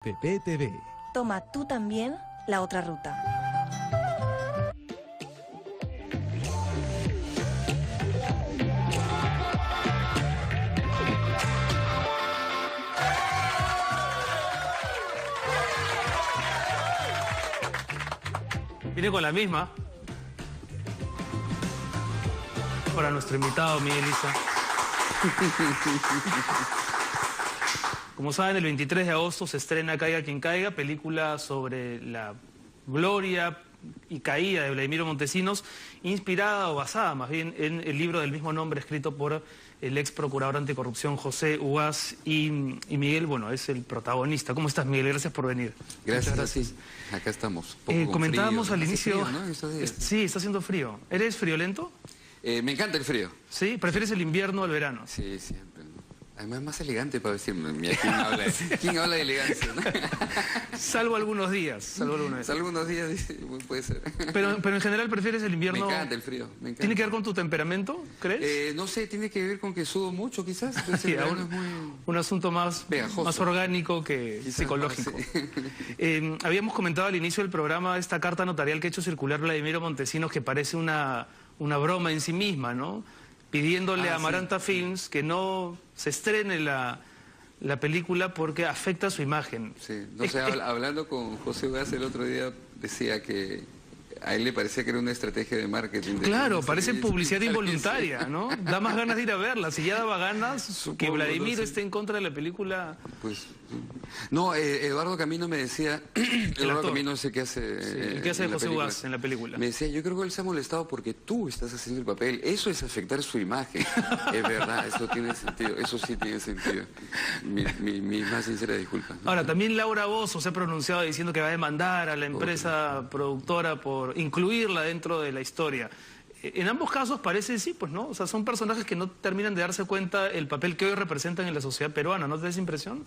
PPTV. Toma tú también la otra ruta. Viene con la misma. Para nuestro invitado, Miguel Isa. Como saben, el 23 de agosto se estrena Caiga quien caiga, película sobre la gloria y caída de Vladimiro Montesinos, inspirada o basada más bien en el libro del mismo nombre escrito por el ex procurador anticorrupción José Ugaz, y Miguel, bueno, es el protagonista. ¿Cómo estás, Miguel? Gracias por venir. Gracias. Sí, acá estamos. Comentábamos frío, al inicio... Frío, ¿no? Sí, está haciendo frío. ¿Eres friolento? Me encanta el frío. ¿Sí? ¿Prefieres el invierno al verano? Sí, siempre. Además, más elegante para decirme. Mira, ¿quién habla de elegancia? ¿No? Salvo algunos días. Algunos días, puede ser. Pero en general, ¿prefieres el invierno? Me encanta el frío. Me encanta. ¿Tiene que ver con tu temperamento, crees? No sé, tiene que ver con que sudo mucho, quizás. Sí, un asunto más orgánico que quizás psicológico. Más, sí. Habíamos comentado al inicio del programa esta carta notarial que ha hecho circular Vladimiro Montesinos, que parece una broma en sí misma, ¿no? Pidiéndole a Amaranta Films que no se estrene la película porque afecta su imagen. Sí, no sé, hablando con José Ugaz el otro día, decía que a él le parecía que era una estrategia de marketing. Claro, parece publicidad involuntaria, ¿no? Da más ganas de ir a verla. Si ya daba ganas, supongo, que Vladimiro no sé. esté en contra de la película... Pues, no, Eduardo Camino me decía, Eduardo Camino es el que hace... Sí, el que hace José Ugaz en la película. Me decía, yo creo que él se ha molestado porque tú estás haciendo el papel. Eso es afectar su imagen. Es verdad, eso tiene sentido, eso sí tiene sentido. Mi más sincera disculpa, ¿no? Ahora, también Laura Bozzo se ha pronunciado diciendo que va a demandar a la empresa productora por incluirla dentro de la historia. En ambos casos parece sí, pues no, o sea, son personajes que no terminan de darse cuenta el papel que hoy representan en la sociedad peruana, ¿no te da esa impresión?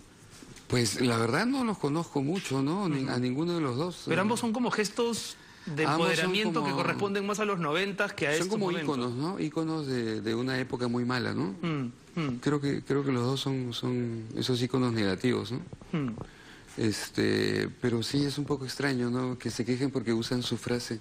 Pues la verdad no los conozco mucho, ¿no? A ninguno de los dos. Pero ambos son como gestos de empoderamiento que corresponden más a los 90 que a estos momentos. Son como íconos, ¿no? Íconos de una época muy mala, ¿no? Creo que los dos son esos íconos negativos, ¿no? Pero sí es un poco extraño, ¿no? Que se quejen porque usan su frase.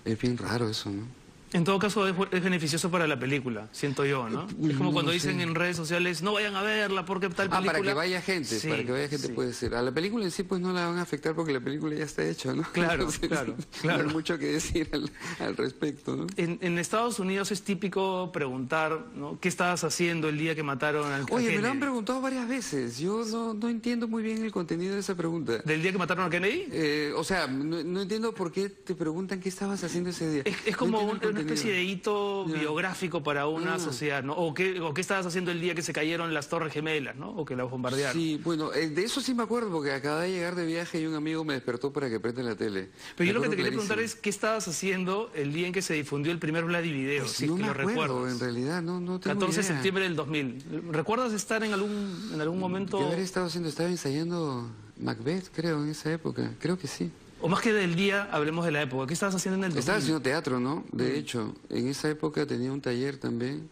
Es bien raro eso, ¿no? En todo caso es beneficioso para la película, siento yo, ¿no? Es como cuando dicen en redes sociales, no vayan a verla porque tal película... para que vaya gente, sí, sí. Puede ser. A la película en sí pues no la van a afectar porque la película ya está hecha, ¿no? Claro, entonces, claro. No hay mucho que decir al respecto, ¿no? En Estados Unidos es típico preguntar, ¿no? ¿Qué estabas haciendo el día que mataron al Oye, Kennedy? me lo han preguntado varias veces. Yo no entiendo muy bien el contenido de esa pregunta. ¿Del día que mataron a Kennedy? O sea, no entiendo por qué te preguntan qué estabas haciendo ese día. Es como una especie de hito biográfico para una sociedad, ¿no? O qué estabas haciendo el día que se cayeron las Torres Gemelas, ¿no? O que las bombardearon. Sí, bueno, de eso sí me acuerdo porque acababa de llegar de viaje y un amigo me despertó para que prenda la tele. Pero yo lo que te quería preguntar es qué estabas haciendo el día en que se difundió el primer Vladivideo, pues si no es que me lo acuerdo, recuerdas. En realidad, no tengo 14 de idea. septiembre del 2000. ¿Recuerdas estar en algún momento? ¿Qué haber estado haciendo? Estaba ensayando Macbeth, creo, en esa época. Creo que sí. O más que del día, hablemos de la época. ¿Qué estabas haciendo en el 2000? Estaba haciendo teatro, ¿no? De hecho, en esa época tenía un taller también.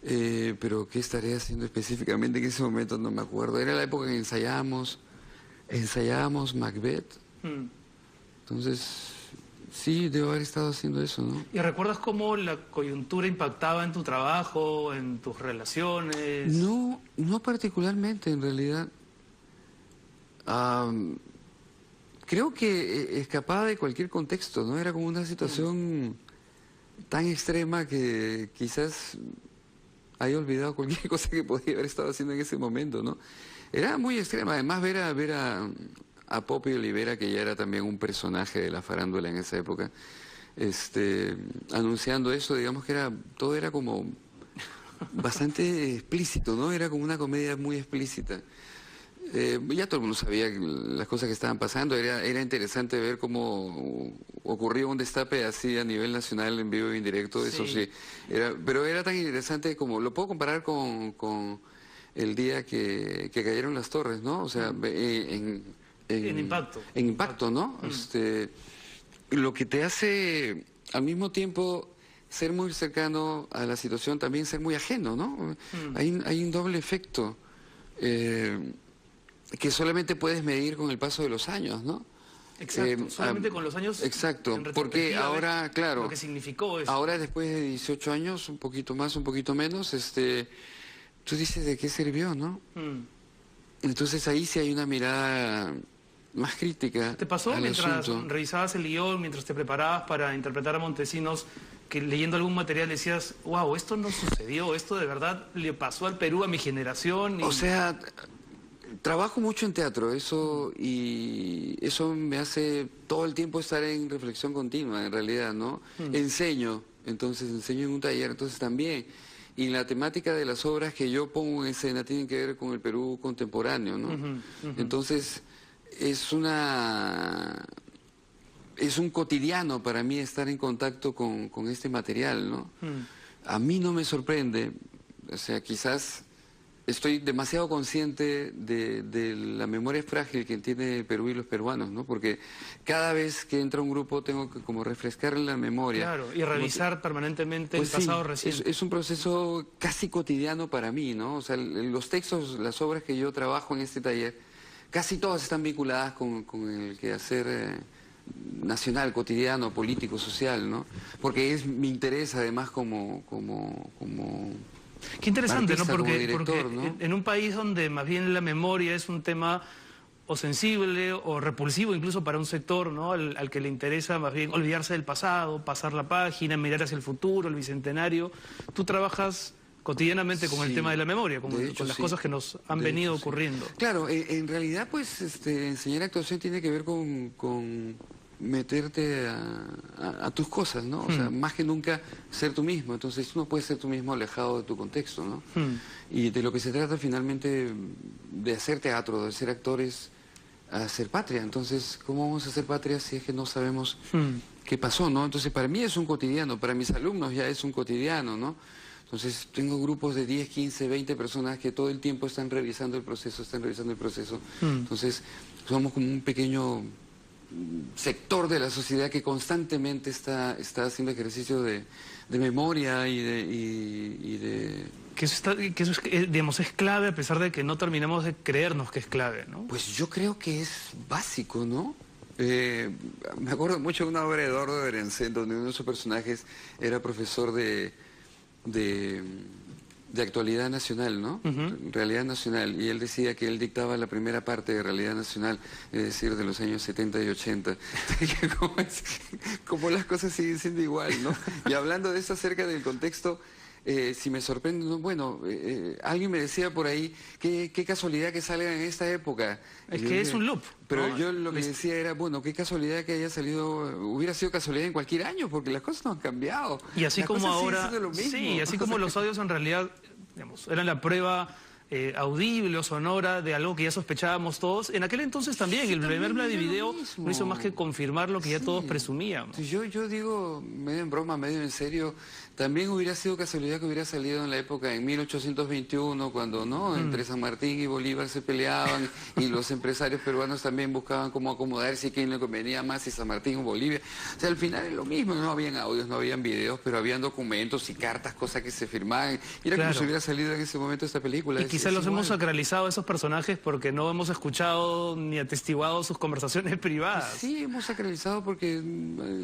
Pero ¿qué estaré haciendo específicamente en ese momento? No me acuerdo. Era la época en que ensayábamos Macbeth. Entonces, sí, debo haber estado haciendo eso, ¿no? ¿Y recuerdas cómo la coyuntura impactaba en tu trabajo, en tus relaciones? No particularmente, en realidad. Creo que escapaba de cualquier contexto, ¿no? Era como una situación tan extrema que quizás haya olvidado cualquier cosa que podía haber estado haciendo en ese momento, ¿no? Era muy extrema. Además, ver a Poppy Olivera, que ya era también un personaje de la farándula en esa época, anunciando eso, digamos que todo era como bastante explícito, ¿no? Era como una comedia muy explícita. Ya todo el mundo sabía las cosas que estaban pasando. Era interesante ver cómo ocurría un destape así a nivel nacional en vivo y en directo. Eso sí. Pero era tan interesante como... Lo puedo comparar con el día que cayeron las torres, ¿no? O sea, en impacto. En impacto, ¿no? Lo que te hace al mismo tiempo ser muy cercano a la situación, también ser muy ajeno, ¿no? Hay un doble efecto. que solamente puedes medir con el paso de los años, ¿no? Exacto, solamente con los años. Exacto, en porque retrospectiva, ahora, ves claro, lo que significó eso. ahora después de 18 años, un poquito más, un poquito menos, tú dices de qué sirvió, ¿no? Entonces ahí sí hay una mirada más crítica ¿Te pasó al mientras asunto. revisabas el guión, mientras te preparabas para interpretar a Montesinos, que leyendo algún material decías, wow, esto no sucedió, esto de verdad le pasó al Perú, a mi generación? Y... O sea, trabajo mucho en teatro, y eso me hace todo el tiempo estar en reflexión continua, en realidad, ¿no? Enseño en un taller, entonces también. Y la temática de las obras que yo pongo en escena tienen que ver con el Perú contemporáneo, ¿no? Entonces, es un cotidiano para mí estar en contacto con este material, ¿no? A mí no me sorprende, o sea, quizás estoy demasiado consciente de la memoria frágil que tiene el Perú y los peruanos, ¿no? Porque cada vez que entra un grupo tengo que como refrescarle la memoria. Claro, y revisar permanentemente el pasado reciente. Es un proceso casi cotidiano para mí, ¿no? O sea, los textos, las obras que yo trabajo en este taller, casi todas están vinculadas con el quehacer nacional, cotidiano, político, social, ¿no? Porque es mi interés además como Qué interesante, artista, ¿no? como Porque director, ¿no? en un país donde más bien la memoria es un tema o sensible o repulsivo incluso para un sector, ¿no? Al que le interesa más bien olvidarse del pasado, pasar la página, mirar hacia el futuro, el bicentenario. Tú trabajas cotidianamente con el tema de la memoria, con las cosas que nos han venido ocurriendo. Claro, en realidad pues enseñar actuación tiene que ver con meterte a tus cosas, ¿no? O sea, más que nunca ser tú mismo. Entonces tú no puedes ser tú mismo alejado de tu contexto, ¿no? Y de lo que se trata finalmente de hacer teatro, de ser actores, hacer patria. Entonces, ¿cómo vamos a hacer patria si es que no sabemos qué pasó, ¿no? Entonces para mí es un cotidiano, para mis alumnos ya es un cotidiano, ¿no? Entonces tengo grupos de 10, 15, 20 personas que todo el tiempo están revisando el proceso, Entonces somos como un pequeño sector de la sociedad que constantemente está haciendo ejercicio de memoria y de... Que eso, digamos, es clave a pesar de que no terminamos de creernos que es clave, ¿no? Pues yo creo que es básico, ¿no? Me acuerdo mucho de una obra de Eduardo Berencén, donde uno de sus personajes era profesor de actualidad nacional, ¿no? Realidad nacional. Y él decía que él dictaba la primera parte de realidad nacional, es decir, de los años 70 y 80. Como las cosas siguen siendo igual, ¿no? Y hablando de eso acerca del contexto, si me sorprende, ¿no? Bueno, alguien me decía por ahí, qué casualidad que salga en esta época. Es que es un loop. Pero ¿no? yo lo que decía era, bueno, qué casualidad que haya salido, hubiera sido casualidad en cualquier año, porque las cosas no han cambiado. Y así las como cosas siguen ahora, siendo lo mismo. sí, así como los audios en realidad, digamos, eran la prueba audible o sonora de algo que ya sospechábamos todos. En aquel entonces también, el primer Vladivideo no hizo más que confirmar lo que ya todos presumíamos. Yo digo, medio en broma, medio en serio, también hubiera sido casualidad que hubiera salido en la época, en 1821, cuando no entre San Martín y Bolívar se peleaban y los empresarios peruanos también buscaban cómo acomodarse y quién le convenía más, si San Martín o Bolivia. O sea, al final es lo mismo, no habían audios, no habían videos, pero habían documentos y cartas, cosas que se firmaban. Y era como si hubiera salido en ese momento esta película. Y quizás los hemos sacralizado a esos personajes porque no hemos escuchado ni atestiguado sus conversaciones privadas. Sí, hemos sacralizado porque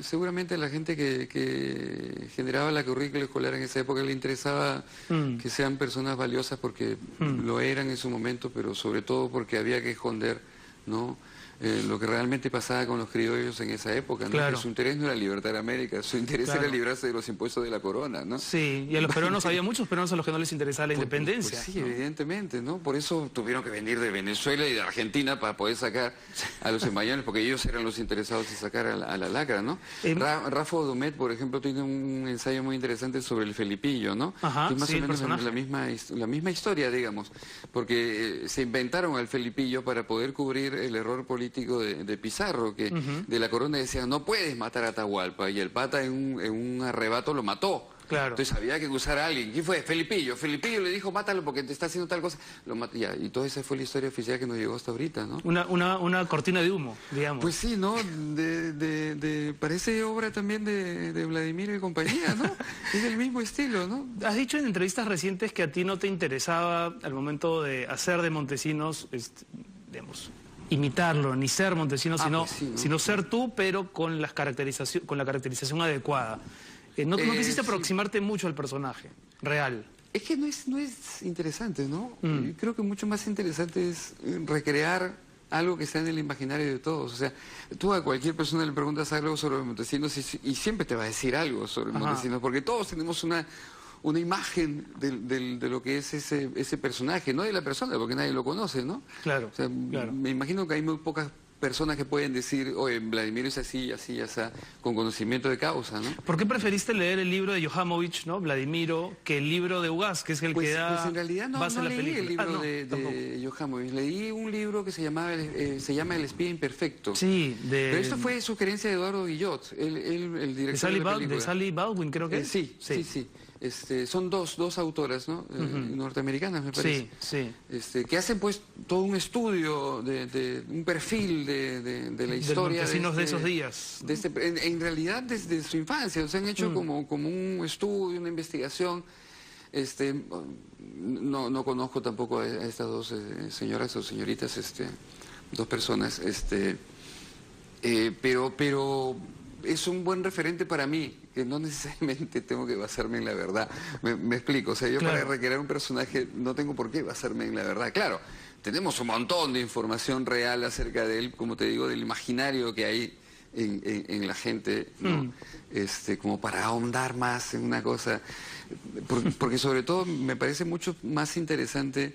seguramente a la gente que generaba la currícula escolar en esa época le interesaba que sean personas valiosas porque lo eran en su momento, pero sobre todo porque había que esconder, ¿no? Lo que realmente pasaba con los criollos en esa época, ¿no? Claro. Que su interés no era libertar a América, su interés era librarse de los impuestos de la corona, ¿no? Sí, y a los peruanos había muchos peruanos a los que no les interesaba la independencia. Pues sí, ¿no? evidentemente, ¿no? Por eso tuvieron que venir de Venezuela y de Argentina para poder sacar a los emañones, porque ellos eran los interesados en sacar a la lacra, ¿no? Rafa Odumet, por ejemplo, tiene un ensayo muy interesante sobre el Felipillo, ¿no? Ajá, que es más sí, o menos la misma historia, digamos, porque se inventaron al Felipillo para poder cubrir el error político de Pizarro, que de la corona decían, no puedes matar a Atahualpa, y el pata en un arrebato lo mató. Claro. Entonces había que usar a alguien. ¿Quién fue? Felipillo. Felipillo le dijo, mátalo porque te está haciendo tal cosa. Lo mató. Ya. Y toda esa fue la historia oficial que nos llegó hasta ahorita, ¿no? Una cortina de humo, digamos. Pues sí, ¿no? Parece obra también de Vladimir y compañía, ¿no? Es del mismo estilo, ¿no? Has dicho en entrevistas recientes que a ti no te interesaba al momento de hacer de Montesinos digamos, imitarlo, ni ser Montesinos, pues sí, ¿no? sino ser tú, pero con la caracterización adecuada. No quisiste aproximarte mucho al personaje real. Es que no es interesante, ¿no? Creo que mucho más interesante es recrear algo que está en el imaginario de todos. O sea, tú a cualquier persona le preguntas algo sobre Montesinos y siempre te va a decir algo sobre Montesinos, porque todos tenemos una imagen de lo que es ese personaje, no de la persona, porque nadie lo conoce, ¿no? Claro, O sea, claro. me imagino que hay muy pocas personas que pueden decir, oye, Vladimiro es así, así, así, con conocimiento de causa, ¿no? ¿Por qué preferiste leer el libro de Johamovich, ¿no? Vladimiro, que el libro de Ugaz, que es el que da Pues en realidad no base a la leí película? el libro No, de Johamovich, leí un libro que se llama El espía imperfecto. sí, Pero esto fue sugerencia de Eduardo Guillot, el director de la película. de Sally Baldwin, creo que es. Sí. Son dos autoras, ¿no? Norteamericanas, me parece. Sí. Que hacen pues todo un estudio, de un perfil de la historia. Montesinos de esos días. En realidad desde su infancia, o sea, han hecho como un estudio, una investigación. No conozco tampoco a estas dos señoras o señoritas, dos personas, pero es un buen referente para mí, que no necesariamente tengo que basarme en la verdad. Me explico, o sea, yo para recrear un personaje no tengo por qué basarme en la verdad. Claro, tenemos un montón de información real acerca de él, como te digo, del imaginario que hay en la gente, ¿no? Como para ahondar más en una cosa, porque sobre todo me parece mucho más interesante